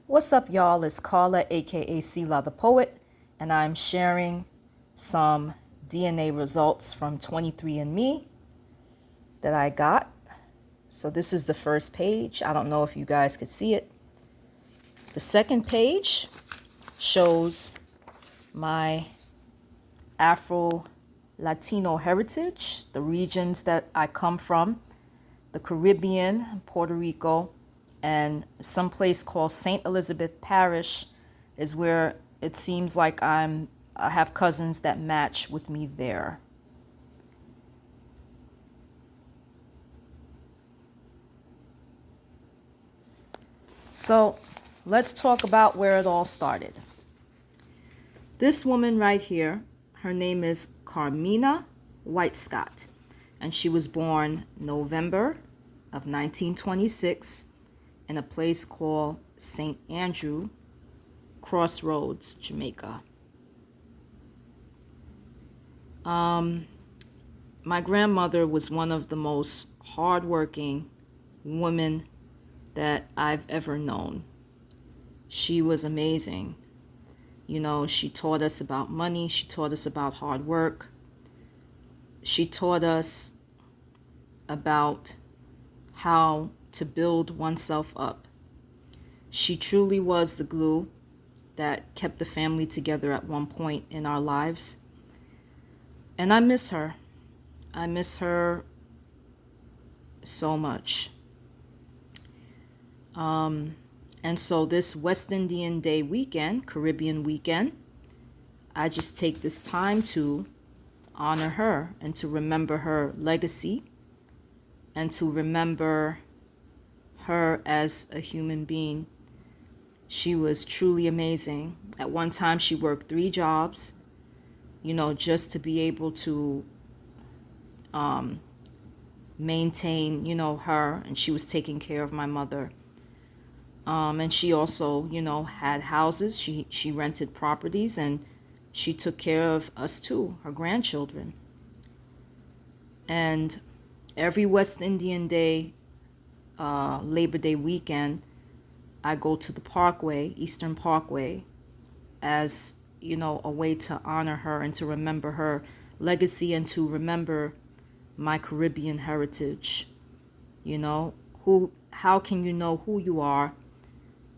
What's up, y'all? It's Carla, aka Sela the Poet, and I'm sharing some DNA results from 23andMe that I got. So this is the first page. I don't know if you guys could see it. The second page shows my Afro-Latino heritage, the regions that I come from, the Caribbean, Puerto Rico, and some place called St. Elizabeth Parish is where it seems like I have cousins that match with me there. So let's talk about where it all started. This woman right here, her name is Carmena Whitescott, and she was born November of 1926 in a place called St. Andrew, Crossroads, Jamaica. My grandmother was one of the most hardworking women that I've ever known. She was amazing. You know, she taught us about money. She taught us about hard work. She taught us about how to build oneself up. She truly was the glue that kept the family together at one point in our lives. And I miss her. I miss her so much. And so this West Indian Day weekend, Caribbean weekend, I just take this time to honor her and to remember her legacy and to remember her as a human being. She was truly amazing. At one time, she worked 3 jobs, just to be able to maintain, her, and she was taking care of my mother. And she also, had houses. She rented properties, and she took care of us too, her grandchildren. And every West Indian Day, Labor Day weekend, I go to the Parkway, Eastern Parkway, as, a way to honor her and to remember her legacy and to remember my Caribbean heritage. How can you know who you are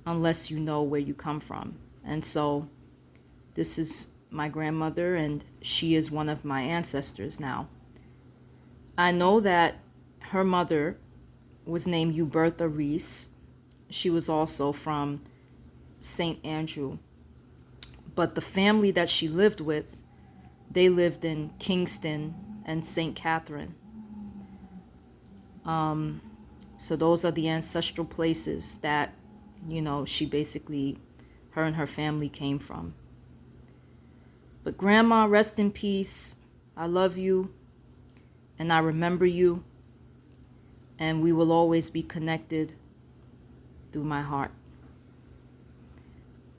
unless you know where you come from? And so this is my grandmother, and she is one of my ancestors now. I know that her mother was named Ubertha Reese. She was also from St. Andrew. But the family that she lived with, they lived in Kingston and St. Catherine. So those are the ancestral places that, she basically, her and her family came from. But Grandma, rest in peace. I love you, and I remember you, and we will always be connected through my heart.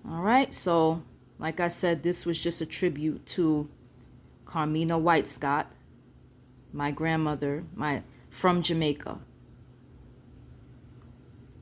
All right, so like I said, this was just a tribute to Carmena Whitescott, my grandmother, from Jamaica.